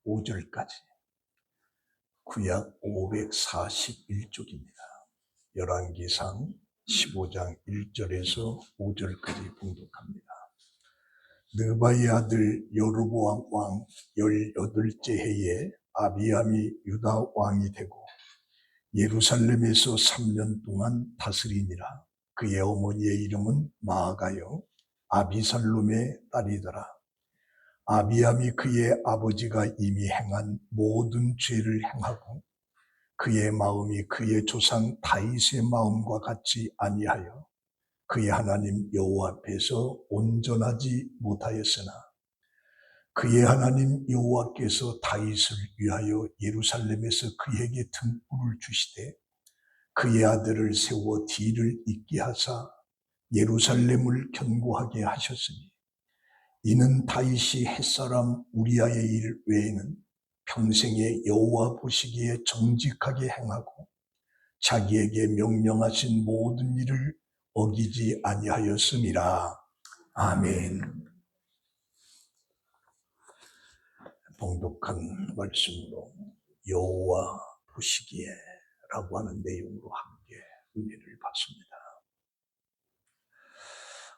5절까지 구약 541쪽입니다. 열왕기상 15장 1절에서 5절까지 봉독합니다. 느바의 아들 여로보암 왕 18째 해에 아비암이 유다 왕이 되고 예루살렘에서 3년 동안 다스리니라. 그의 어머니의 이름은 마아가요 아비살롬의 딸이더라. 아비암이 그의 아버지가 이미 행한 모든 죄를 행하고 그의 마음이 그의 조상 다윗의 마음과 같이 아니하여 그의 하나님 여호와 앞에서 온전하지 못하였으나 그의 하나님 여호와께서 다윗을 위하여 예루살렘에서 그에게 등불을 주시되 그의 아들을 세워 뒤를 잇게 하사 예루살렘을 견고하게 하셨으니 이는 다윗이 햇사람 우리아의 일 외에는 평생에 여호와 보시기에 정직하게 행하고 자기에게 명령하신 모든 일을 어기지 아니하였음이라. 아멘. 봉독한 말씀으로 여호와 보시기에 라고 하는 내용으로 함께 은혜를 받습니다.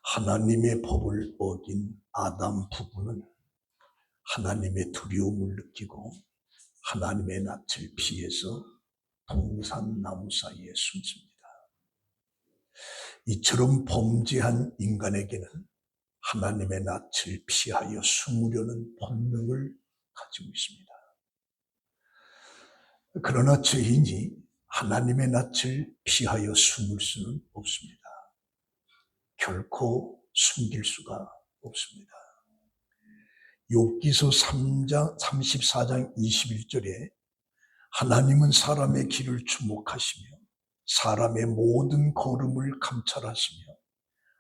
하나님의 법을 어긴 아담 부부는 하나님의 두려움을 느끼고 하나님의 낯을 피해서 동산나무 사이에 숨습니다. 이처럼 범죄한 인간에게는 하나님의 낯을 피하여 숨으려는 본능을 가지고 있습니다. 그러나 죄인이 하나님의 낯을 피하여 숨을 수는 없습니다. 결코 숨길 수가 없습니다. 욥기서 34장 21절에 하나님은 사람의 길을 주목하시며 사람의 모든 걸음을 감찰하시며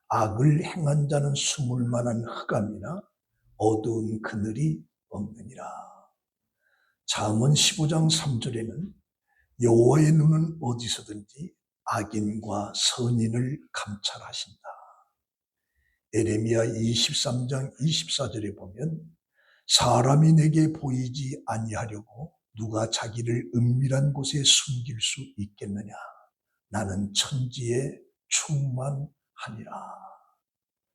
악을 행한 자는 숨을 만한 흑암이나 어두운 그늘이 없느니라. 잠언 15장 3절에는 여호와의 눈은 어디서든지 악인과 선인을 감찰하신다. 에레미야 23장 24절에 보면 사람이 내게 보이지 아니하려고 누가 자기를 은밀한 곳에 숨길 수 있겠느냐. 나는 천지에 충만하니라.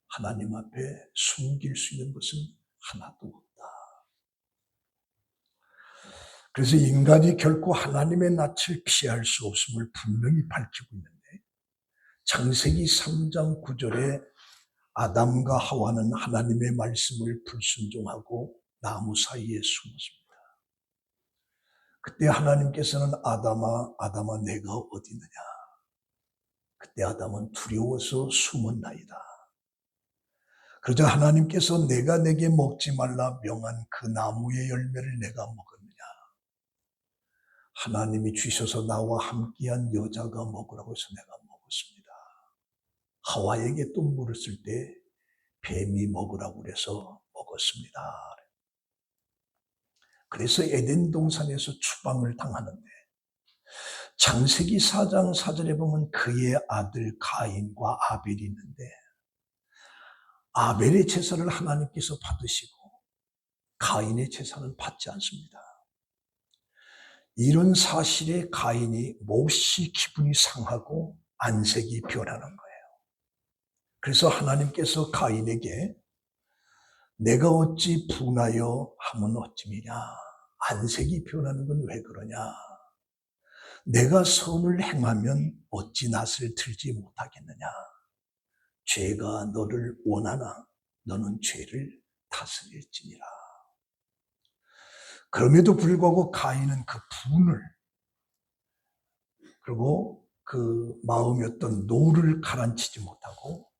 하나님 앞에 숨길 수 있는 것은 하나도 없다. 그래서 인간이 결코 하나님의 낯을 피할 수 없음을 분명히 밝히고 있는데 창세기 3장 9절에 아담과 하와는 하나님의 말씀을 불순종하고 나무 사이에 숨었습니다. 그때 하나님께서는 아담아 내가 어디 있느냐. 그때 아담은 두려워서 숨었나이다. 그러자 하나님께서 내가 내게 먹지 말라 명한 그 나무의 열매를 내가 먹었느냐. 하나님이 주셔서 나와 함께한 여자가 먹으라고 해서 내가 먹었습니다. 하와에게 또 물었을 때 뱀이 먹으라고 그래서 먹었습니다. 그래서 에덴 동산에서 추방을 당하는데 창세기 4장 4절에 보면 그의 아들 가인과 아벨이 있는데 아벨의 제사를 하나님께서 받으시고 가인의 제사는 받지 않습니다. 이런 사실에 가인이 몹시 기분이 상하고 안색이 변하는 거예요. 그래서 하나님께서 가인에게 내가 어찌 분하여 하면 어찌미냐. 안색이 변하는 건 왜 그러냐. 내가 선을 행하면 어찌 낯을 들지 못하겠느냐. 죄가 너를 원하나 너는 죄를 다스릴지니라. 그럼에도 불구하고 가인은 그 분을 그리고 그 마음이었던 노를 가라앉히지 못하고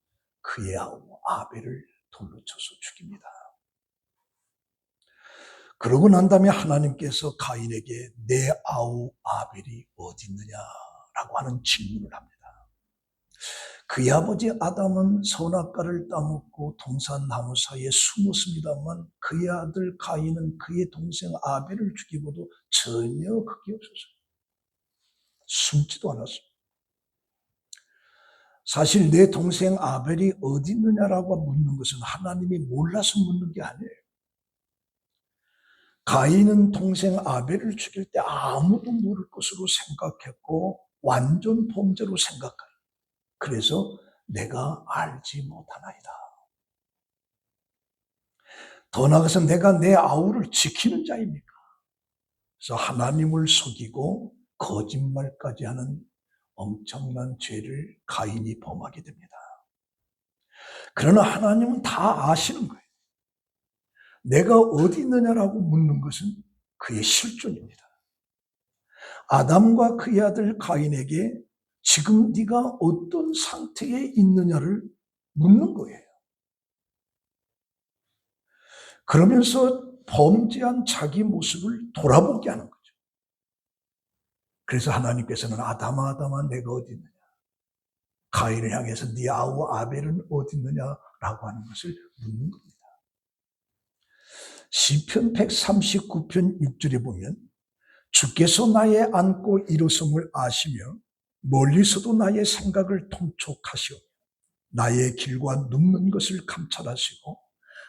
그의 아우 아벨을 돌로 쳐서 죽입니다. 그러고 난 다음에 하나님께서 가인에게 내 아우 아벨이 어디 있느냐라고 하는 질문을 합니다. 그의 아버지 아담은 선악과를 따먹고 동산나무 사이에 숨었습니다만 그의 아들 가인은 그의 동생 아벨을 죽이고도 전혀 그게 없었어요. 숨지도 않았습니다. 사실 내 동생 아벨이 어디 있느냐라고 묻는 것은 하나님이 몰라서 묻는 게 아니에요. 가인은 동생 아벨을 죽일 때 아무도 모를 것으로 생각했고 완전 범죄로 생각해요. 그래서 내가 알지 못하나이다. 더 나아가서 내가 내 아우를 지키는 자입니까? 그래서 하나님을 속이고 거짓말까지 하는 엄청난 죄를 가인이 범하게 됩니다. 그러나 하나님은 다 아시는 거예요. 내가 어디 있느냐라고 묻는 것은 그의 실존입니다. 아담과 그의 아들 가인에게 지금 네가 어떤 상태에 있느냐를 묻는 거예요. 그러면서 범죄한 자기 모습을 돌아보게 하는 거죠. 그래서 하나님께서는 아담아 아담아 내가 어디 있느냐, 가인을 향해서 네 아우 아벨은 어디 있느냐라고 하는 것을 묻는 겁니다. 시편 139편 6절에 보면 주께서 나의 안고 일어섬을 아시며 멀리서도 나의 생각을 통촉하시오 나의 길과 눕는 것을 감찰하시고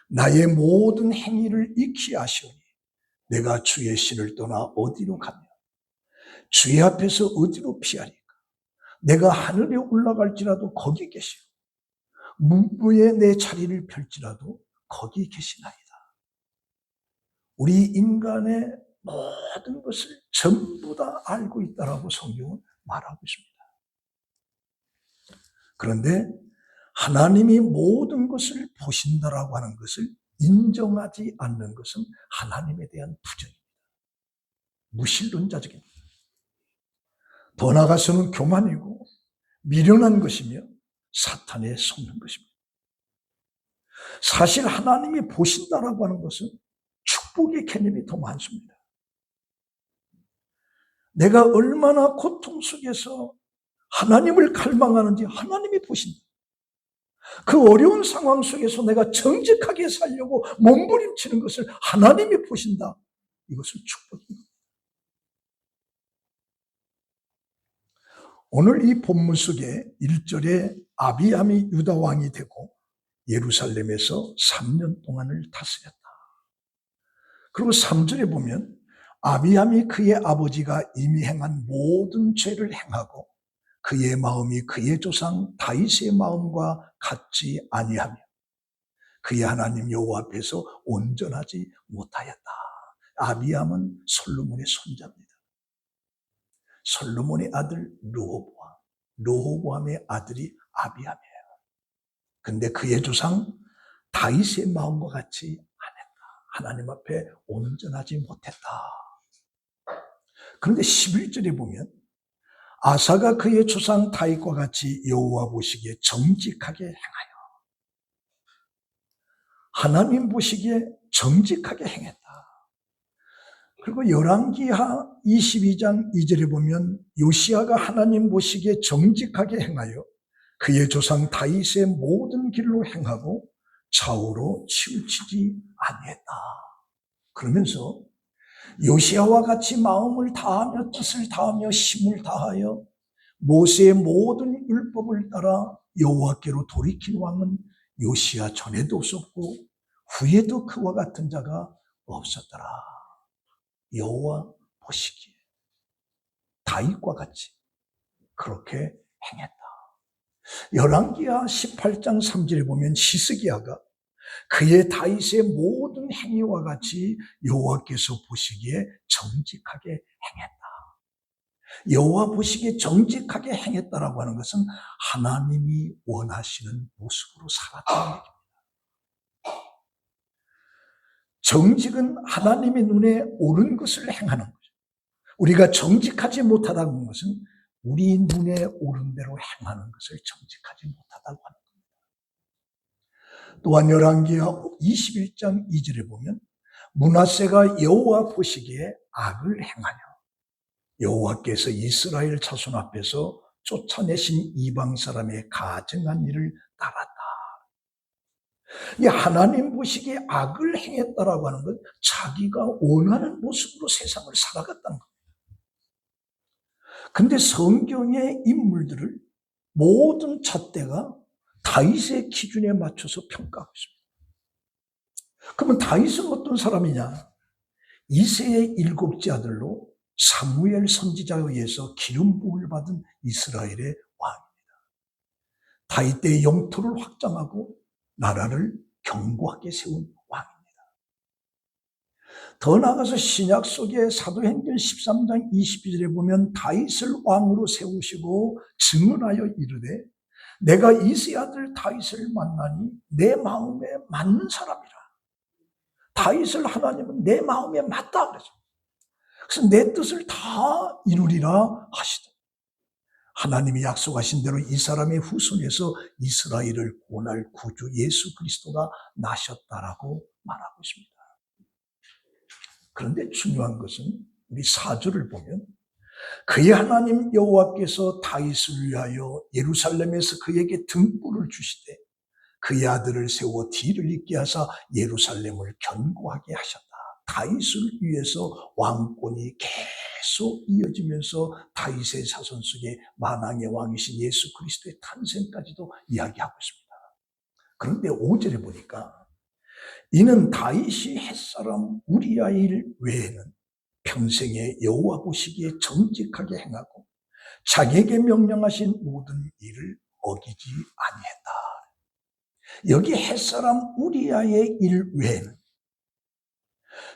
나의 모든 행위를 익히 아시오니 내가 주의 신을 떠나 어디로 가며 주의 앞에서 어디로 피하리까? 내가 하늘에 올라갈지라도 거기 계시오 문부에 내 자리를 펼지라도 거기 계시나이다. 우리 인간의 모든 것을 전부 다 알고 있다라고 성경은 말하고 있습니다. 그런데 하나님이 모든 것을 보신다라고 하는 것을 인정하지 않는 것은 하나님에 대한 부정입니다. 무신론자적입니다. 더 나아가서는 교만이고 미련한 것이며 사탄에 속는 것입니다. 사실 하나님이 보신다라고 하는 것은 축복의 개념이 더 많습니다. 내가 얼마나 고통 속에서 하나님을 갈망하는지 하나님이 보신다. 그 어려운 상황 속에서 내가 정직하게 살려고 몸부림치는 것을 하나님이 보신다. 이것은 축복입니다. 오늘 이 본문 속에 1절에 아비암이 유다 왕이 되고 예루살렘에서 3년 동안을 다스렸다. 그리고 3절에 보면 아비암이 그의 아버지가 이미 행한 모든 죄를 행하고 그의 마음이 그의 조상 다윗의 마음과 같지 아니하며 그의 하나님 여호와 앞에서 온전하지 못하였다. 아비암은 솔로몬의 손자입니다. 솔로몬의 아들 르호보암, 르호보암의 아들이 아비암이에요. 근데 그의 조상 다윗의 마음과 같이 안 했다. 하나님 앞에 온전하지 못했다. 그런데 11절에 보면 아사가 그의 조상 다윗과 같이 여호와 보시기에 정직하게 행하여 하나님 보시기에 정직하게 행했다. 그리고 열왕기하 22장 2절에 보면 요시야가 하나님 보시기에 정직하게 행하여 그의 조상 다윗의 모든 길로 행하고 좌우로 치우치지 아니했다. 그러면서 요시야와 같이 마음을 다하며 뜻을 다하며 힘을 다하여 모세의 모든 율법을 따라 여호와께로 돌이킨 왕은 요시야 전에도 없었고 후에도 그와 같은 자가 없었더라. 여호와 보시기에 다윗과 같이 그렇게 행했다. 열왕기하 18장 3절에 보면 히스기야가 그의 다윗의 모든 행위와 같이 여호와께서 보시기에 정직하게 행했다. 여호와 보시기에 정직하게 행했다라고 하는 것은 하나님이 원하시는 모습으로 살았다는 얘기입니다. 정직은 하나님의 눈에 옳은 것을 행하는 거죠. 우리가 정직하지 못하다는 것은 우리 눈에 옳은 대로 행하는 것을 정직하지 못하다고 하는 겁니다. 또한 열왕기하 21장 2절에 보면 므낫세가 여호와 보시기에 악을 행하여 여호와께서 이스라엘 자손 앞에서 쫓아내신 이방 사람의 가증한 일을 따랐다. 이 하나님 보시기에 악을 행했다라고 하는 건 자기가 원하는 모습으로 세상을 살아갔다는 겁니다. 근데 성경의 인물들을 모든 잣대가 다윗의 기준에 맞춰서 평가하고 있습니다. 그러면 다윗은 어떤 사람이냐? 이새의 일곱째 아들로 사무엘 선지자에 의해서 기름 부음을 받은 이스라엘의 왕입니다. 다윗 때의 영토를 확장하고 나라를 견고하게 세운 왕입니다. 더 나아가서 신약 속의 사도행전 13장 22절에 보면 다윗을 왕으로 세우시고 증언하여 이르되 내가 이새의 아들 다윗을 만나니 내 마음에 맞는 사람이라. 다윗을 하나님은 내 마음에 맞다 그래서. 그래서 내 뜻을 다 이루리라 하시다. 하나님이 약속하신 대로 이 사람의 후손에서 이스라엘을 구원할 구주 예수 그리스도가 나셨다라고 말하고 있습니다. 그런데 중요한 것은 우리 4절을 보면 그의 하나님 여호와께서 다윗을 위하여 예루살렘에서 그에게 등불을 주시되 그의 아들을 세워 뒤를 잇게 하사 예루살렘을 견고하게 하셨다. 다윗을 위해서 왕권이 계속 이어지면서 다윗의 자손 속에 만왕의 왕이신 예수 그리스도의 탄생까지도 이야기하고 있습니다. 그런데 5절에 보니까 이는 다윗이 햇사람 우리아의 일 외에는 평생에 여호와 보시기에 정직하게 행하고 자기에게 명령하신 모든 일을 어기지 아니했다. 여기 햇사람 우리아의 일 외에는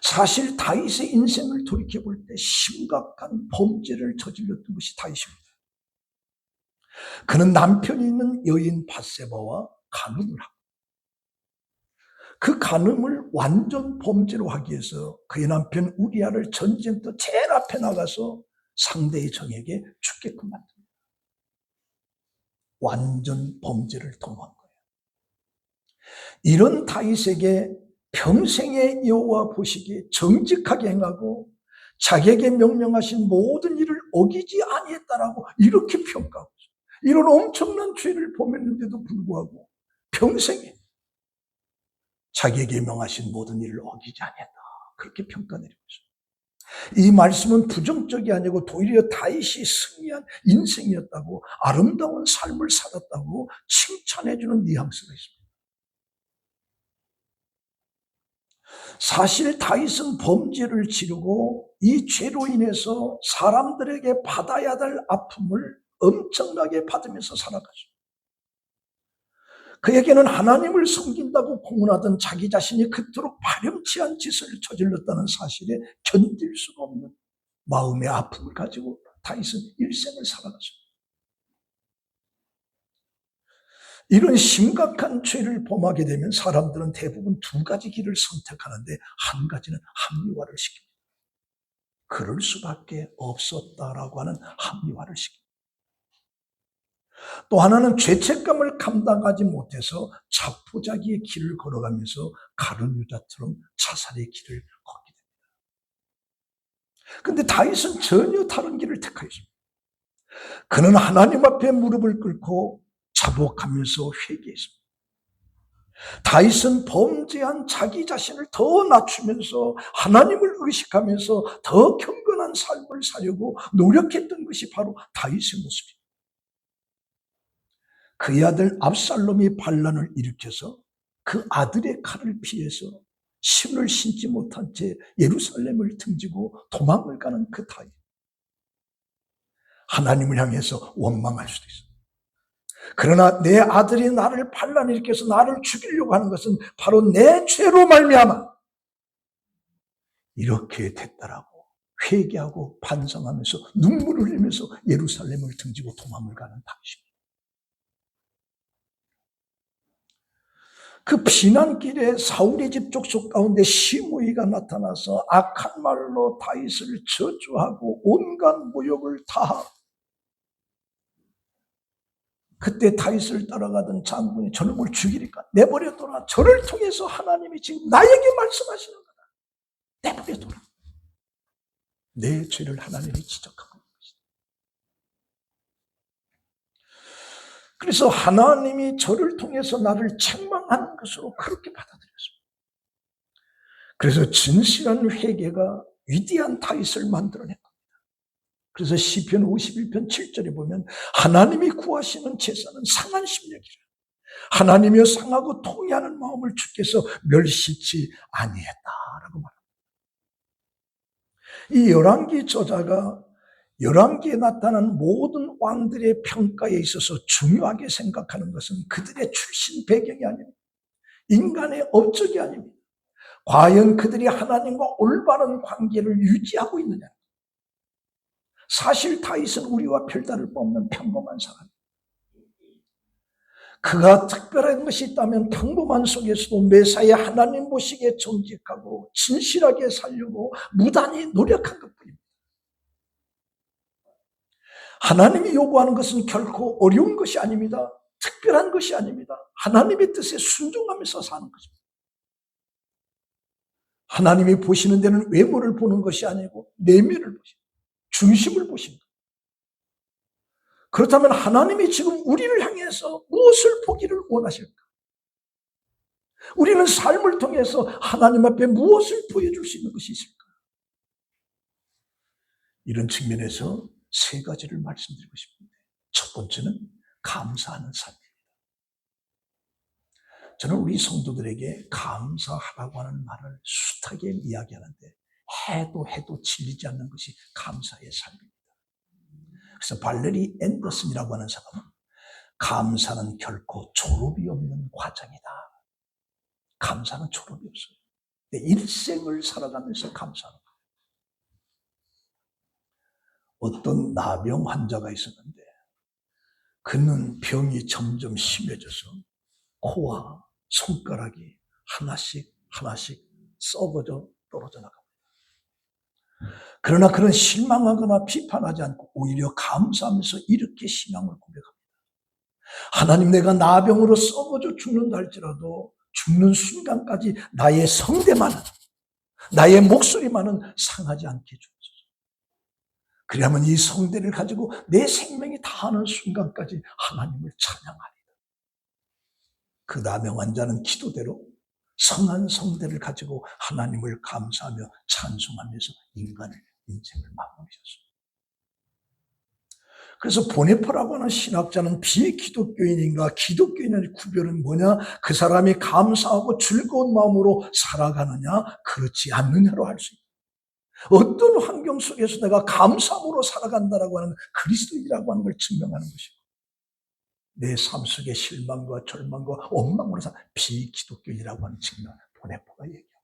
사실 다윗의 인생을 돌이켜볼 때 심각한 범죄를 저질렀던 것이 다윗입니다. 그는 남편이 있는 여인 밧세바와 간음을 하고 그 간음을 완전 범죄로 하기 위해서 그의 남편 우리아를 전쟁터 제일 앞에 나가서 상대의 정에게 죽게끔 만듭니다. 완전 범죄를 통한 거예요. 이런 다윗에게 평생의 여호와 보시기에 정직하게 행하고 자기에게 명령하신 모든 일을 어기지 아니했다라고 이렇게 평가하고 있어요. 이런 엄청난 죄를 범했는데도 불구하고 평생에 자기에게 명하신 모든 일을 어기지 아니했다. 그렇게 평가내리고 있어요. 이 말씀은 부정적이 아니고 도리어 다윗이 승리한 인생이었다고 아름다운 삶을 살았다고 칭찬해주는 뉘앙스가 있습니다. 사실 다윗은 범죄를 지르고 이 죄로 인해서 사람들에게 받아야 될 아픔을 엄청나게 받으면서 살아가죠. 그에게는 하나님을 섬긴다고 공언하던 자기 자신이 그토록 파렴치한 짓을 저질렀다는 사실에 견딜 수가 없는 마음의 아픔을 가지고 다윗은 일생을 살아갔습니다. 이런 심각한 죄를 범하게 되면 사람들은 대부분 두 가지 길을 선택하는데 한 가지는 합리화를 시킵니다. 그럴 수밖에 없었다라고 하는 합리화를 시킵니다. 또 하나는 죄책감을 감당하지 못해서 자포자기의 길을 걸어가면서 가룟 유다처럼 자살의 길을 걷게 됩니다. 그런데 다윗은 전혀 다른 길을 택하였습니다. 그는 하나님 앞에 무릎을 꿇고 자복하면서 회개했습니다. 다윗은 범죄한 자기 자신을 더 낮추면서 하나님을 의식하면서 더 경건한 삶을 살려고 노력했던 것이 바로 다윗의 모습입니다. 그의 아들 압살롬이 반란을 일으켜서 그 아들의 칼을 피해서 신을 신지 못한 채 예루살렘을 등지고 도망을 가는 그 다윗. 하나님을 향해서 원망할 수도 있습니다. 그러나 내 아들이 나를 반란 일으켜서 나를 죽이려고 하는 것은 바로 내 죄로 말미암아 이렇게 됐다라고 회개하고 반성하면서 눈물을 흘리면서 예루살렘을 등지고 도망을 가는 다윗입니다. 그 피난길에 사울의 집 족속 가운데 시므이가 나타나서 악한 말로 다윗을 저주하고 온갖 모욕을 다하고 그때 다윗을 따라가던 장군이 저놈을 죽이니까 내버려둬라. 저를 통해서 하나님이 지금 나에게 말씀하시는 거다. 내버려둬라. 내 죄를 하나님이 지적하고 있는 것이다. 그래서 하나님이 저를 통해서 나를 책망하는 것으로 그렇게 받아들였습니다. 그래서 진실한 회개가 위대한 다윗을 만들어낸 겁니다. 그래서 시편 51편 7절에 보면 하나님이 구하시는 제사는 상한 심령이라. 하나님이여 상하고 통회하는 마음을 주께서 멸시치 아니했다라고 말합니다. 이 열왕기 저자가 열왕기에 나타난 모든 왕들의 평가에 있어서 중요하게 생각하는 것은 그들의 출신 배경이 아닙니다. 인간의 업적이 아닙니다. 과연 그들이 하나님과 올바른 관계를 유지하고 있느냐. 사실 다윗은 우리와 별다를 바 없는 평범한 사람. 그가 특별한 것이 있다면 평범한 속에서도 매사에 하나님 보시기에 정직하고 진실하게 살려고 무단히 노력한 것뿐입니다. 하나님이 요구하는 것은 결코 어려운 것이 아닙니다. 특별한 것이 아닙니다. 하나님의 뜻에 순종하면서 사는 것입니다. 하나님이 보시는 데는 외모를 보는 것이 아니고 내면을 보십니다. 중심을 보십니다. 그렇다면 하나님이 지금 우리를 향해서 무엇을 보기를 원하실까? 우리는 삶을 통해서 하나님 앞에 무엇을 보여줄 수 있는 것이 있을까? 이런 측면에서 세 가지를 말씀드리고 싶은데, 첫 번째는 감사하는 삶입니다. 저는 우리 성도들에게 감사하라고 하는 말을 숱하게 이야기하는데 해도 질리지 않는 것이 감사의 삶입니다. 그래서 발레리 앤더슨이라고 하는 사람은 감사는 결코 졸업이 없는 과정이다. 감사는 졸업이 없어요. 내 일생을 살아가면서 감사하는 거예요. 어떤 나병 환자가 있었는데 그는 병이 점점 심해져서 코와 손가락이 하나씩 썩어져 떨어져 나갑니다. 그러나 그는 실망하거나 비판하지 않고 오히려 감사하면서 이렇게 신앙을 고백합니다. 하나님, 내가 나병으로 썩어져 죽는다 할지라도 죽는 순간까지 나의 성대만은, 나의 목소리만은 상하지 않게 해주옵소서. 그러면 이 성대를 가지고 내 생명이 다하는 순간까지 하나님을 찬양하리라. 그 나병 환자는 기도대로 성한 성대를 가지고 하나님을 감사하며 찬송하면서 인생을 마무리했습니다. 그래서 보네퍼라고 하는 신학자는 비기독교인인가 기독교인의 구별은 뭐냐? 그 사람이 감사하고 즐거운 마음으로 살아가느냐 그렇지 않느냐로 할 수 있다. 어떤 환경 속에서 내가 감사함으로 살아간다라고 하는 그리스도인이라고 하는 걸 증명하는 것이고, 내 삶 속에 실망과 절망과 원망으로 산 비기독교인이라고 하는 측면을 보네퍼가 얘기합니다.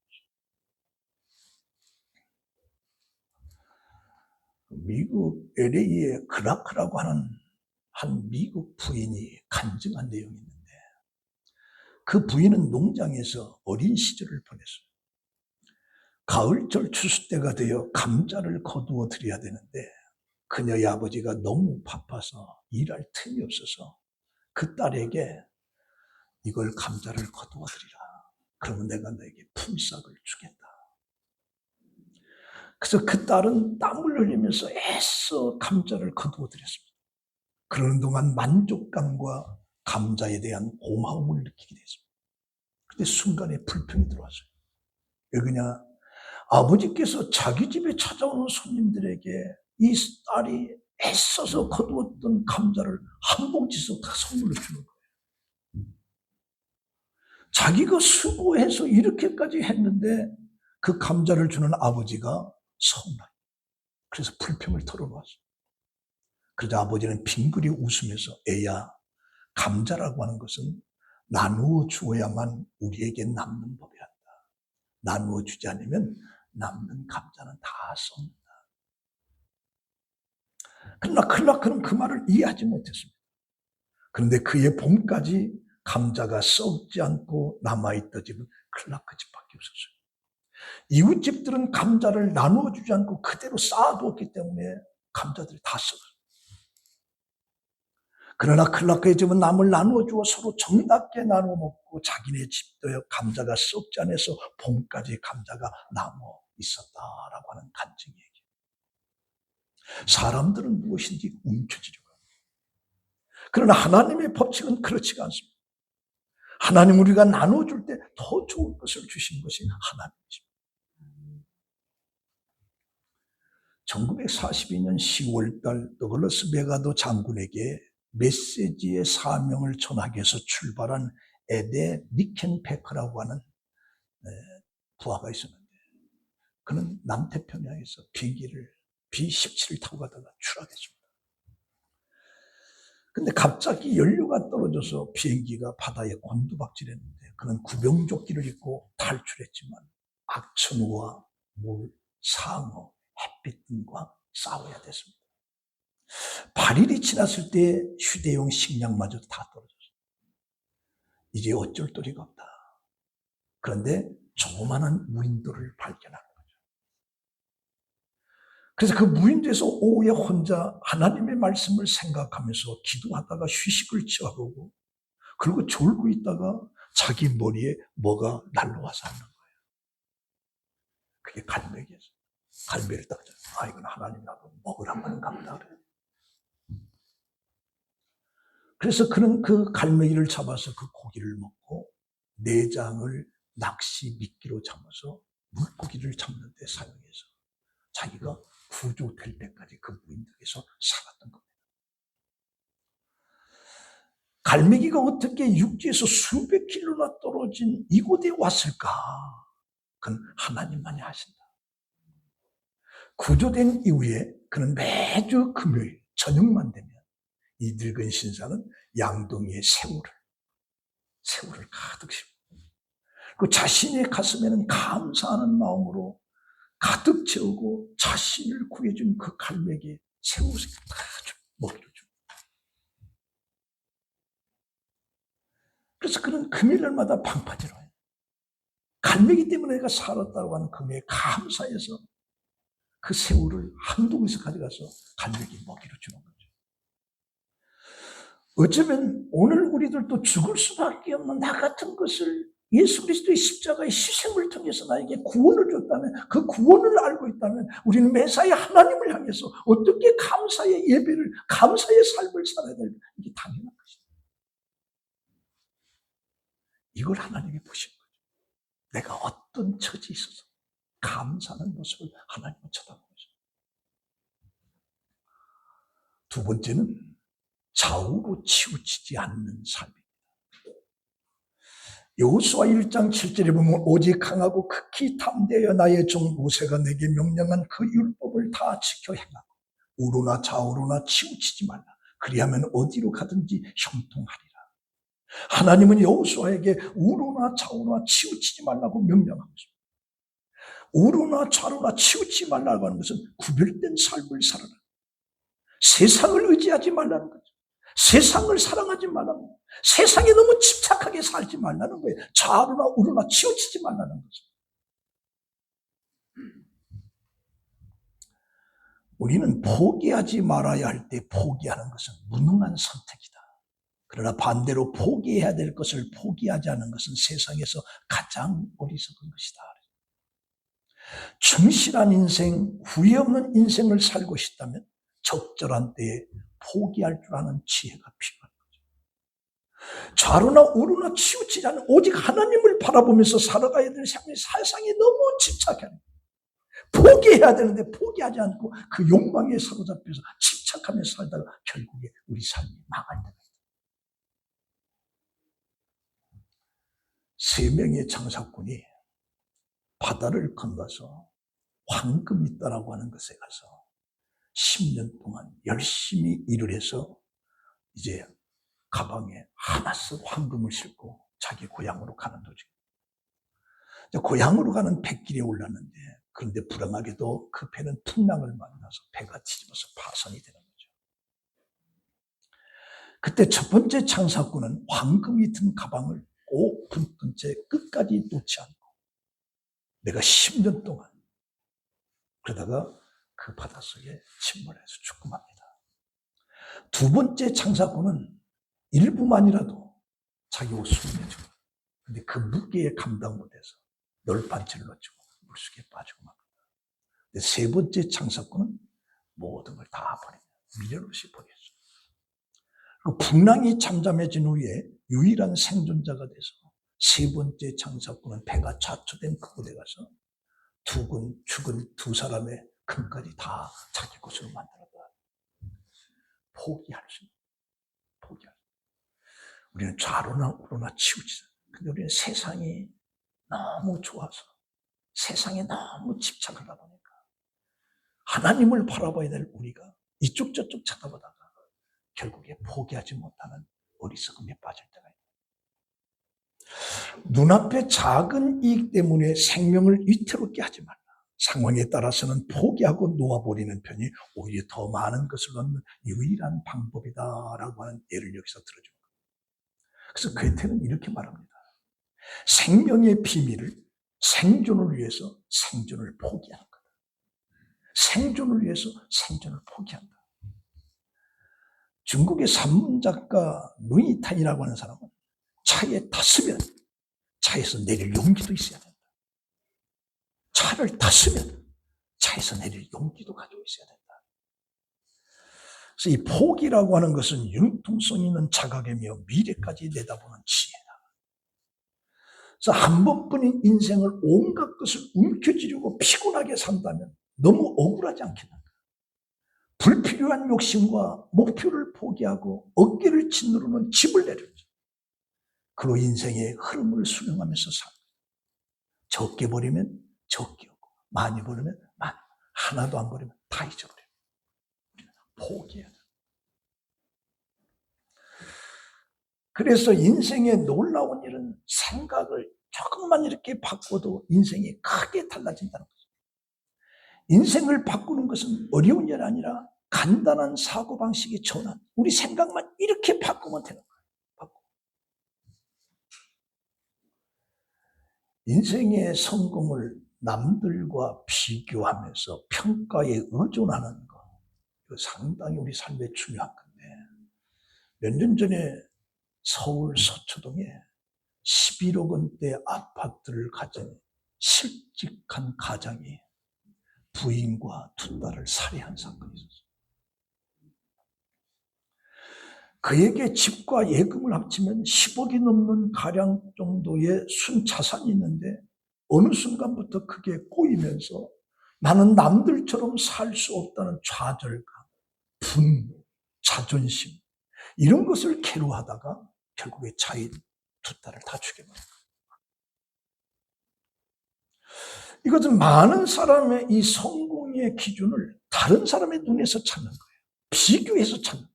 미국 LA의 크라크라고 하는 한 미국 부인이 간증한 내용이 있는데, 그 부인은 농장에서 어린 시절을 보냈어요. 가을철 추수 때가 되어 감자를 거두어 드려야 되는데 그녀의 아버지가 너무 바빠서 일할 틈이 없어서 그 딸에게 이걸 감자를 거두어 드리라. 그러면 내가 너에게 품삯을 주겠다. 그래서 그 딸은 땀을 흘리면서 애써 감자를 거두어 드렸습니다. 그러는 동안 만족감과 감자에 대한 고마움을 느끼게 됐습니다. 그런데 순간에 불평이 들어왔어요. 왜 그러냐? 아버지께서 자기 집에 찾아오는 손님들에게 이 딸이 애써서 거두었던 감자를 한 봉지씩 다 선물로 주는 거예요. 자기가 수고해서 이렇게까지 했는데 그 감자를 주는 아버지가 서운하다. 그래서 불평을 털어놓았어요. 그러자 아버지는 빙그리 웃으면서, 애야, 감자라고 하는 것은 나누어 주어야만 우리에게 남는 법이란다. 나누어 주지 않으면 남는 감자는 다 썩는다. 그러나 클라크는 그 말을 이해하지 못했습니다. 그런데 그의 봄까지 감자가 썩지 않고 남아있던 집은 클라크 집밖에 없었어요. 이웃집들은 감자를 나누어 주지 않고 그대로 쌓아두었기 때문에 감자들이 다 썩었어요. 그러나 클라크의 집은 남을 나누어 주어 서로 정답게 나누어 먹고 자기네 집도 감자가 썩지 않아서 봄까지 감자가 남아 있었다라고 하는 간증 얘기. 사람들은 무엇인지 움켜쥐려고 합니다. 그러나 하나님의 법칙은 그렇지가 않습니다. 하나님 우리가 나눠줄 때 더 좋은 것을 주신 것이 하나님이십니다. 1942년 10월달 더글러스 메가더 장군에게 메시지의 사명을 전하기 위해서 출발한 에데 니켄페커라고 하는 부하가 있었는데, 그는 남태평양에서 비행기를 B-17을 타고 가다가 추락했습니다. 근데 갑자기 연료가 떨어져서 비행기가 바다에 곤두박질했는데 그는 구명조끼를 입고 탈출했지만 악천후와 물, 상어, 햇빛 등과 싸워야 됐습니다. 8일이 지났을 때 휴대용 식량마저 다 떨어졌어요. 이제 어쩔 도리가 없다. 그런데 조그마한 무인도를 발견한 거죠. 그래서 그 무인도에서 오후에 혼자 하나님의 말씀을 생각하면서 기도하다가 휴식을 취하고 그리고 졸고 있다가 자기 머리에 뭐가 날라와서 하는 거예요. 그게 갈매기였어요. 갈매기를 딱 이건 하나님 나도 먹으란 말인가 보다 그래요. 그래서 그는 그 갈매기를 잡아서 그 고기를 먹고 내장을 낚시 미끼로 잡아서 물고기를 잡는 데 사용해서 자기가 구조될 때까지 그 무인도에서 살았던 겁니다. 갈매기가 어떻게 육지에서 수백 킬로나 떨어진 이곳에 왔을까? 그건 하나님만이 하신다. 구조된 이후에 그는 매주 금요일 저녁만 되면 이 늙은 신사는 양동이에 새우를 가득 싣고 그 자신의 가슴에는 감사하는 마음으로 가득 채우고 자신을 구해준 그 갈매기에 새우를 다 먹이로 줍니다. 그래서 그는 금요일날마다 방파제로 해요. 갈매기 때문에 내가 살았다고 하는 금요일에 감사해서 그 새우를 한동에서 가져가서 갈매기 먹이로 주는 거죠. 어쩌면 오늘 우리들도 죽을 수밖에 없는 나 같은 것을 예수 그리스도의 십자가의 희생을 통해서 나에게 구원을 줬다면 그 구원을 알고 있다면 우리는 매사에 하나님을 향해서 어떻게 감사의 예배를 감사의 삶을 살아야 될까 이게 당연한 것입니다. 이걸 하나님이 보신 거죠. 내가 어떤 처지에 있어서 감사하는 모습을 하나님은 쳐다보고 있어요. 두 번째는 좌우로 치우치지 않는 삶입니다. 여호수아 1장 7절에 보면 오직 강하고 극히 탐대하여 나의 종 모세가 내게 명령한 그 율법을 다 지켜 행하고 우로나 좌우로나 치우치지 말라. 그리하면 어디로 가든지 형통하리라. 하나님은 여호수아에게 우로나 좌우로나 치우치지 말라고 명령하고 있습니다. 우로나 좌우로나 치우치지 말라고 하는 것은 구별된 삶을 살아라. 세상을 의지하지 말라는 거죠. 세상을 사랑하지 말라는 거예요. 세상에 너무 집착하게 살지 말라는 거예요. 좌우나 우로나 치우치지 말라는 거죠. 우리는 포기하지 말아야 할 때 포기하는 것은 무능한 선택이다. 그러나 반대로 포기해야 될 것을 포기하지 않는 것은 세상에서 가장 어리석은 것이다. 충실한 인생, 후회 없는 인생을 살고 싶다면 적절한 때에 포기할 줄 아는 지혜가 필요한 거죠. 좌로나 우로나 치우치지 않는 오직 하나님을 바라보면서 살아가야 될 세상에 너무 집착해요. 포기해야 되는데 포기하지 않고 그 욕망에 사로잡혀서 집착하며 살다가 결국에 우리 삶이 망할 때가 있다. 3명의 장사꾼이 바다를 건너서 황금이 있다라고 하는 것에 가서 10년 동안 열심히 일을 해서 이제 가방에 하나씩 황금을 싣고 자기 고향으로 가는 도중 고향으로 가는 뱃길에 올랐는데 그런데 불행하게도 그 배는 풍랑을 만나서 배가 뒤집어서 파손이 되는 거죠. 그때 첫 번째 장사꾼은 황금이 든 가방을 꼭 붙든 채 끝까지 놓지 않고 내가 10년 동안 그러다가 그 바닷속에 침몰해서 죽고 맙니다. 두 번째 장사꾼은 일부만이라도 자기 옷을 내주고 근데 그 무게에 감당 못해서 널판치를 놓치고 물속에 빠지고 맙니다. 근데 세 번째 장사꾼은 모든 걸 다 버리며 미련 없이 버렸어요. 그 풍랑이 잠잠해진 후에 유일한 생존자가 돼서 세 번째 장사꾼은 배가 좌초된 그곳에 가서 죽은 두 사람의 금까지 다 자기 것으로 만들었다. 포기할 수 있는. 포기할 수 있는. 우리는 좌로나 우로나 치우치자. 근데 우리는 세상이 너무 좋아서 세상에 너무 집착하다 보니까 하나님을 바라봐야 될 우리가 이쪽 저쪽 쳐다보다가 결국에 포기하지 못하는 어리석음에 빠질 때가 있다. 눈앞에 작은 이익 때문에 생명을 위태롭게 하지 말라. 상황에 따라서는 포기하고 놓아버리는 편이 오히려 더 많은 것을 얻는 유일한 방법이다라고 하는 예를 여기서 들어줍니다. 그래서 괴테는 이렇게 말합니다. 생명의 비밀을 생존을 위해서 생존을 포기하는 거다. 생존을 위해서 생존을 포기한다. 중국의 산문작가 루이탄이라고 하는 사람은 차에 탔으면 차에서 내릴 용기도 있어야 된다. 차를 탔으면 차에서 내릴 용기도 가지고 있어야 된다. 그래서 이 포기라고 하는 것은 융통성 있는 자각이며 미래까지 내다보는 지혜다. 그래서 한 번뿐인 인생을 온갖 것을 움켜쥐려고 피곤하게 산다면 너무 억울하지 않겠는가? 불필요한 욕심과 목표를 포기하고 어깨를 짓누르는 집을 내렸죠. 그로 인생의 흐름을 수령하면서 삽니다. 적게 버리면 적게 얻고 많이 버리면 많이, 하나도 안 버리면 다 잊어버려요. 우리는 포기해야 돼요. 그래서 인생의 놀라운 일은 생각을 조금만 이렇게 바꿔도 인생이 크게 달라진다는 거죠. 인생을 바꾸는 것은 어려운 일이 아니라 간단한 사고방식의 전환. 우리 생각만 이렇게 바꾸면 되는 거예요. 인생의 성공을 남들과 비교하면서 평가에 의존하는 것. 이거 상당히 우리 삶에 중요한 건데, 몇 년 전에 서울 서초동에 11억 원대 아파트를 가진 실직한 가장이 부인과 두 딸을 살해한 사건이 있었어요. 그에게 집과 예금을 합치면 10억이 넘는 가량 정도의 순자산이 있는데 어느 순간부터 그게 꼬이면서 나는 남들처럼 살 수 없다는 좌절감, 분노, 자존심 이런 것을 괴로워하다가 결국에 자인 두 딸을 다 죽여버려요. 이것은 많은 사람의 이 성공의 기준을 다른 사람의 눈에서 찾는 거예요. 비교해서 찾는 거예요.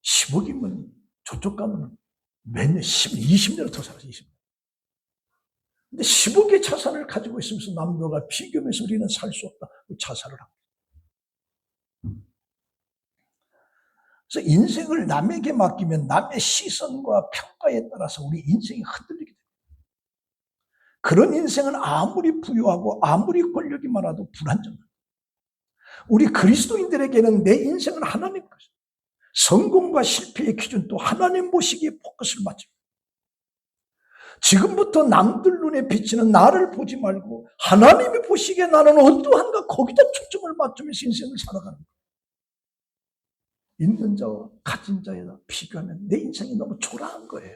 10억이면 저쪽 가면 몇 년, 20년을 더 살아서 20년. 근데 10억의 자산을 가지고 있으면서 남들과 비교하면서 우리는 살 수 없다. 자살을 합니다. 그래서 인생을 남에게 맡기면 남의 시선과 평가에 따라서 우리 인생이 흔들리게 됩니다. 그런 인생은 아무리 부유하고 아무리 권력이 많아도 불안정합니다. 우리 그리스도인들에게는 내 인생은 하나님 것입니다. 성공과 실패의 기준도 하나님 보시기에 포커스를 맞춥니다. 지금부터 남들 눈에 비치는 나를 보지 말고 하나님이 보시기에 나는 어떠한가 거기다 초점을 맞추면서 인생을 살아가는 거예요. 있는 자와 가진 자에다 비교하면 내 인생이 너무 초라한 거예요.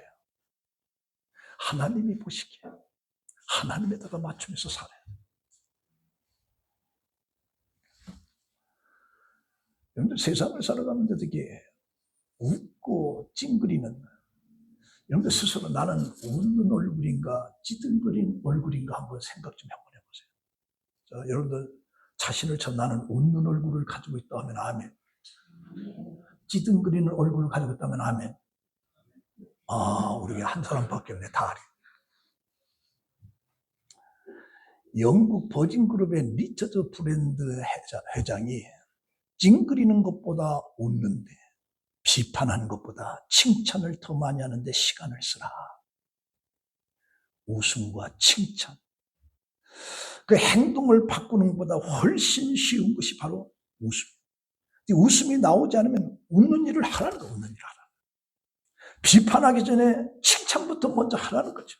하나님이 보시기에 하나님에다가 맞추면서 살아요. 여러분들 세상을 살아가는데 되게 웃고 찡그리는, 여러분들 스스로 나는 웃는 얼굴인가 찌든거린 얼굴인가 한번 생각 좀 한번 해보세요. 자, 여러분들 자신을 나는 웃는 얼굴을 가지고 있다 하면 아멘. 찌든거리는 얼굴을 가지고 있다면 아멘. 우리 한 사람밖에 없네. 다. 영국 버진그룹의 리처드 브랜드 회장이 찡그리는 것보다 웃는데 비판하는 것보다 칭찬을 더 많이 하는데 시간을 쓰라. 웃음과 칭찬. 그 행동을 바꾸는 것보다 훨씬 쉬운 것이 바로 웃음. 웃음이 나오지 않으면 웃는 일을 하라는 거예요. 웃는 일을 하라. 비판하기 전에 칭찬부터 먼저 하라는 거죠.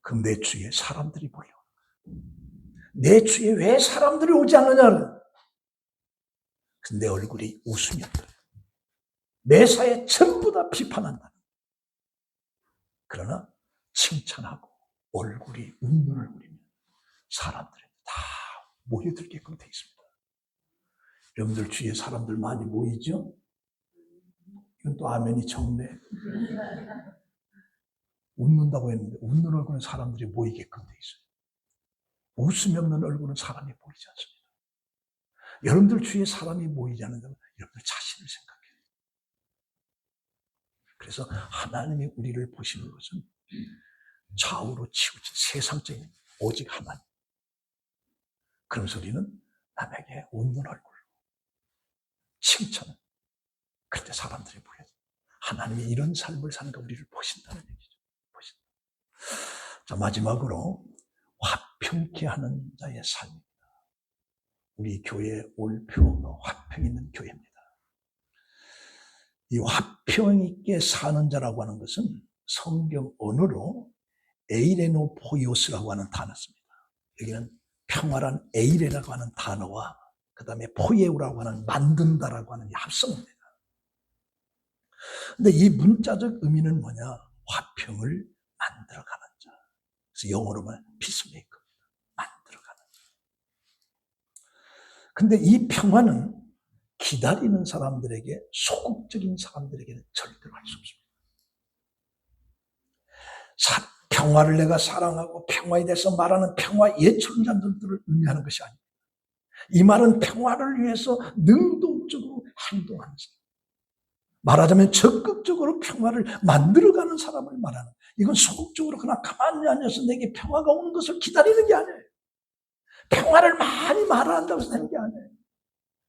그럼 내 주위에 사람들이 몰려. 내 주위에 왜 사람들이 오지 않느냐는 내 얼굴이 웃음이었다. 매사에 전부 다 비판한다. 그러나 칭찬하고 얼굴이 웃는 얼굴이면 사람들이 다 모여들게끔 되어 있습니다. 여러분들 주위에 사람들 많이 모이죠? 이건 또 아멘이 적네. 웃는다고 했는데 웃는 얼굴은 사람들이 보이게끔 돼 있어요. 웃음이 없는 얼굴은 사람이 보이지 않습니다. 여러분들 주위에 사람이 보이지 않는다면 여러분들 자신을 생각해요. 그래서 하나님이 우리를 보시는 것은 좌우로 치우친 세상적인 오직 하나님. 그러면서 우리는 남에게 웃는 얼굴로 칭찬. 그때 사람들이 보여요. 하나님이 이런 삶을 사는 거 우리를 보신다는 얘기죠. 보신다. 자, 마지막으로 화평케 하는 자의 삶입니다. 우리 교회 올표가 화평 있는 교회입니다. 이 화평 있게 사는 자라고 하는 것은 성경 언어로 에이레노 포이오스라고 하는 단어를 씁니다. 여기는 평화란 에이레라고 하는 단어와 그 다음에 포이에우라고 하는 만든다라고 하는 합성입니다. 근데 이 문자적 의미는 뭐냐? 화평을 만들어가는 자. 그래서 영어로 말하면 피스메이커, 만들어가는 자. 근데 이 평화는 기다리는 사람들에게, 소극적인 사람들에게는 절대로 할 수 없습니다. 평화를 내가 사랑하고 평화에 대해서 말하는 평화 예천자들을 의미하는 것이 아닙니다. 이 말은 평화를 위해서 능동적으로 행동하는 사람. 말하자면 적극적으로 평화를 만들어가는 사람을 말하는, 이건 소극적으로 그냥 가만히 앉아서 내게 평화가 오는 것을 기다리는 게 아니에요. 평화를 많이 말한다고 해서 되는 게 아니에요.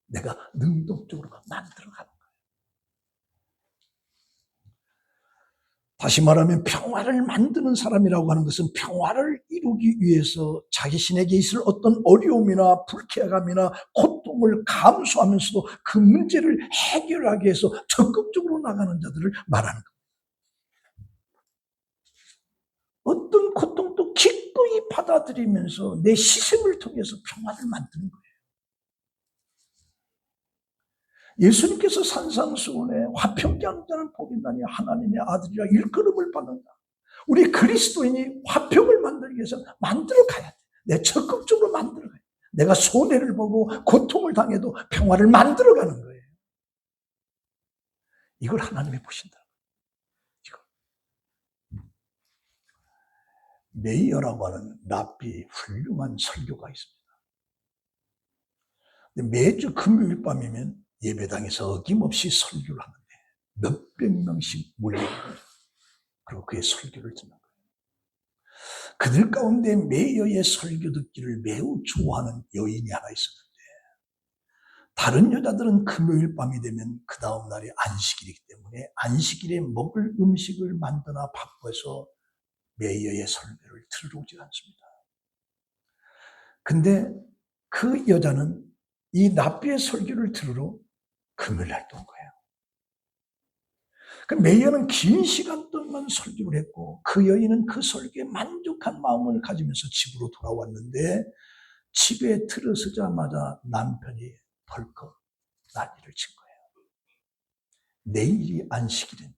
내가 능동적으로 만들어가는 거예요. 다시 말하면 평화를 만드는 사람이라고 하는 것은 평화를 이루기 위해서 자신에게 있을 어떤 어려움이나 불쾌감이나 고통을 감수하면서도 그 문제를 해결하기 위해서 적극적으로 나가는 자들을 말하는 겁니다. 어떤 고통도 기꺼이 받아들이면서 내 희생을 통해서 평화를 만드는 거예요. 예수님께서 산상수훈에 화평케 하는 자는 복이 있나니 하나님의 아들이라 일컬음을 받는다. 우리 그리스도인이 화평을 만들기 위해서 만들어 가야 돼. 내가 적극적으로 만들어 가야 돼. 내가 손해를 보고 고통을 당해도 평화를 만들어 가는 거예요. 이걸 하나님이 보신다. 이거. 메이어라고 하는 랍비 훌륭한 설교가 있습니다. 매주 금요일 밤이면 예배당에서 어김없이 설교를 하는데 몇백 명씩 몰려오는 거죠. 그리고 그의 설교를 듣는 거예요. 그들 가운데 메이어의 설교 듣기를 매우 좋아하는 여인이 하나 있었는데, 다른 여자들은 금요일 밤이 되면 그 다음 날이 안식일이기 때문에 안식일에 먹을 음식을 만드나 바빠서 메이어의 설교를 들으러 오지 않습니다. 근데 그 여자는 이 랍비의 설교를 들으러 금요일 날 온 거예요. 그 메이어는 긴 시간 동안 설교를 했고 그 여인은 그 설교에 만족한 마음을 가지면서 집으로 돌아왔는데, 집에 들어서자마자 남편이 덜컥 난리를 친 거예요. 내일이 안식일인데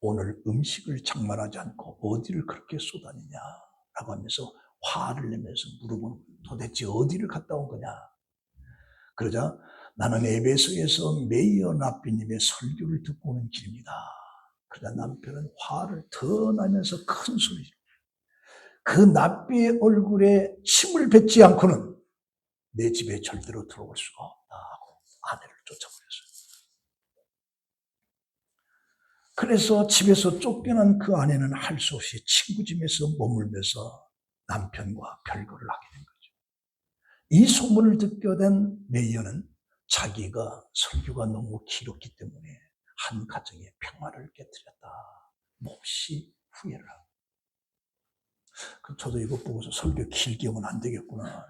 오늘 음식을 장만하지 않고 어디를 그렇게 쏘다니냐라고 하면서 화를 내면서 물어보는 거예요. 도대체 어디를 갔다 온 거냐? 그러자 나는 에베소에서 메이어 랍비님의 설교를 듣고 오는 길입니다. 그러자 남편은 화를 더 나면서 큰 소리로 그 랍비의 얼굴에 침을 뱉지 않고는 내 집에 절대로 들어올 수가 없다고 아내를 쫓아버렸어요. 그래서 집에서 쫓겨난 그 아내는 할 수 없이 친구 집에서 머물면서 남편과 별거를 하게 된 거죠. 이 소문을 듣게 된 메이어는 자기가 설교가 너무 길었기 때문에 한 가정의 평화를 깨뜨렸다, 몹시 후회를 하고, 저도 이거 보고서 설교 길게 하면 안 되겠구나.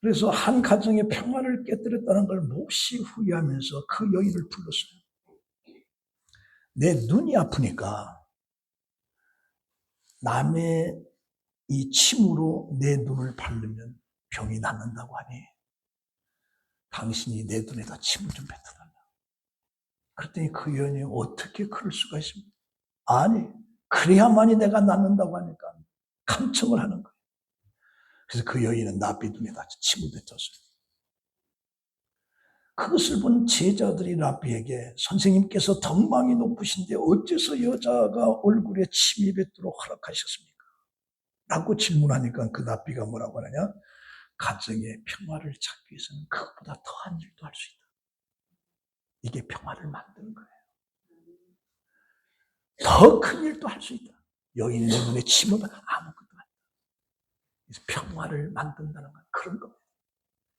그래서 한 가정의 평화를 깨뜨렸다는 걸 몹시 후회하면서 그 여인을 불렀어요. 내 눈이 아프니까 남의 이 침으로 내 눈을 바르면 병이 낫는다고 하니 당신이 내 눈에다 침을 좀 뱉어달라. 그랬더니 그 여인이 어떻게 그럴 수가 있습니까? 아니, 그래야만이 내가 낫는다고 하니까 간청을 하는 거예요. 그래서 그 여인은 랍비 눈에다 침을 뱉었어요. 그것을 본 제자들이 랍비에게 선생님께서 덕망이 높으신데 어째서 여자가 얼굴에 침이 뱉도록 허락하셨습니까? 라고 질문하니까 그 랍비가 뭐라고 하느냐? 가정의 평화를 찾기 위해서는 그것보다 더한 일도 할 수 있다. 이게 평화를 만드는 거예요. 더 큰 일도 할 수 있다. 여인의 눈에 침은 아무것도 아니다. 그래서 평화를 만든다는 건 그런 겁니다.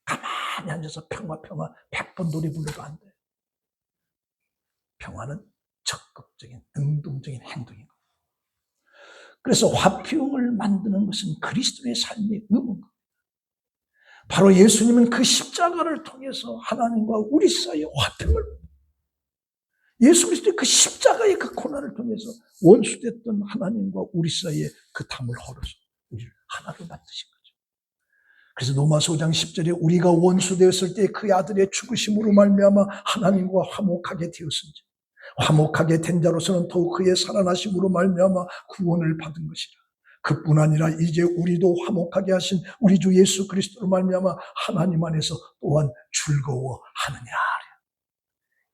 가만히 앉아서 평화 100번 노래 불러도 안 돼요. 평화는 적극적인 능동적인 행동인 거예요. 그래서 화평을 만드는 것은 그리스도의 삶의 의무인 겁니다. 바로 예수님은 그 십자가를 통해서 하나님과 우리 사이의 화평을, 예수 그리스도의 그 십자가의 그 고난을 통해서 원수됐던 하나님과 우리 사이에 그 담을 헐어서 우리를 하나로 만드신 거죠. 그래서 로마서 5장 10절에 우리가 원수되었을 때 그 아들의 죽으심으로 말미암아 하나님과 화목하게 되었은지 화목하게 된 자로서는 더욱 그의 살아나심으로 말미암아 구원을 받은 것이라. 그뿐 아니라 이제 우리도 화목하게 하신 우리 주 예수 그리스도로 말미암아 하나님 안에서 또한 즐거워하느니라.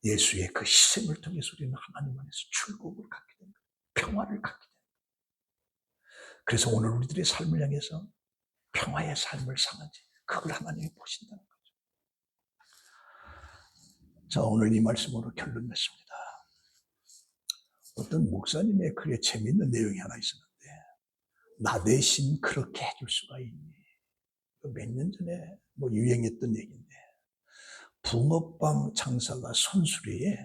예수의 그 희생을 통해서 우리는 하나님 안에서 즐거움을 갖게 됩니다. 평화를 갖게 됩니다. 그래서 오늘 우리들의 삶을 향해서 평화의 삶을 사는지 그걸 하나님이 보신다는 거죠. 자, 오늘 이 말씀으로 결론 맺습니다. 어떤 목사님의 글에 재미있는 내용이 하나 있었는데, 나 대신 그렇게 해줄 수가 있니? 몇 년 전에 유행했던 얘기인데, 붕어빵 장사가 선수리에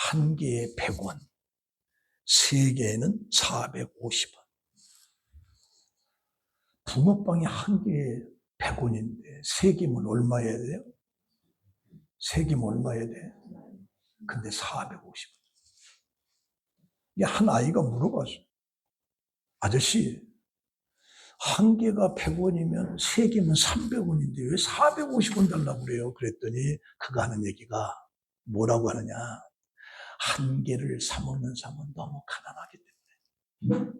한 개에 100원, 세 개에는 450원. 붕어빵이 한 개에 100원인데, 세 개면 얼마여야 돼요? 세 개면 얼마여야 돼? 근데 450원. 한 아이가 물어봤어. 아저씨, 한 개가 100원이면 세 개면 300원인데 왜 450원 달라고 그래요? 그랬더니 그가 하는 얘기가 뭐라고 하느냐. 한 개를 사먹는 사람은 너무 가난하기 때문에.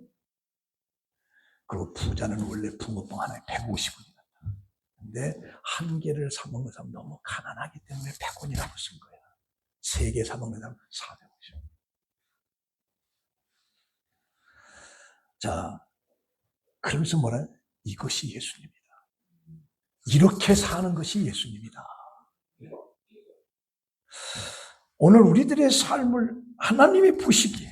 그리고 부자는 원래 붕어빵 하나에 150원이다. 근데 한 개를 사먹는 사람은 너무 가난하기 때문에 100원이라고 쓴 거야. 세 개 사먹는 사람은 450원. 자, 그러면서 뭐라? 이것이 예수님이다. 이렇게 사는 것이 예수님이다. 오늘 우리들의 삶을 하나님이 보시기에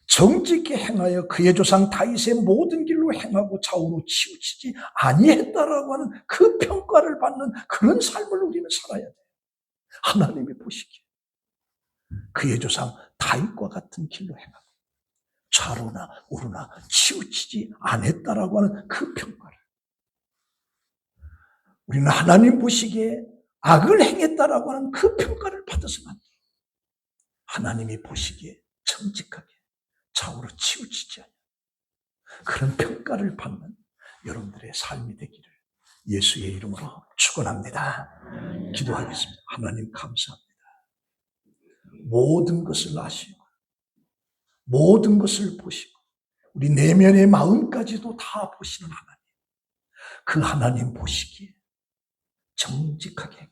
정직히 행하여 그의 조상 다윗의 모든 길로 행하고 좌우로 치우치지 아니했다라고 하는 그 평가를 받는 그런 삶을 우리는 살아야 돼요. 하나님이 보시기에 그의 조상 다윗과 같은 길로 행하고 좌로나 우로나 치우치지 않았다라고 하는 그 평가를, 우리는 하나님 보시기에 악을 행했다라고 하는 그 평가를 받아서는 안 돼요. 하나님이 보시기에 정직하게 좌우로 치우치지 않아요. 그런 평가를 받는 여러분들의 삶이 되기를 예수의 이름으로 축원합니다. 기도하겠습니다. 하나님 감사합니다. 모든 것을 아시고 모든 것을 보시고 우리 내면의 마음까지도 다 보시는 하나님, 그 하나님 보시기에 정직하게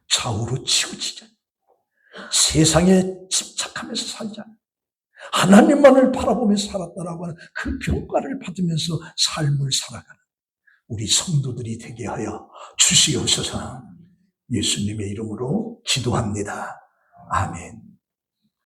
좌우로 치우치지 않아요. 세상에 집착하면서 살지 않아요. 하나님만을 바라보면서 살았다라고 하는 그 평가를 받으면서 삶을 살아가는 우리 성도들이 되게 하여 주시옵소서. 예수님의 이름으로 기도합니다. 아멘.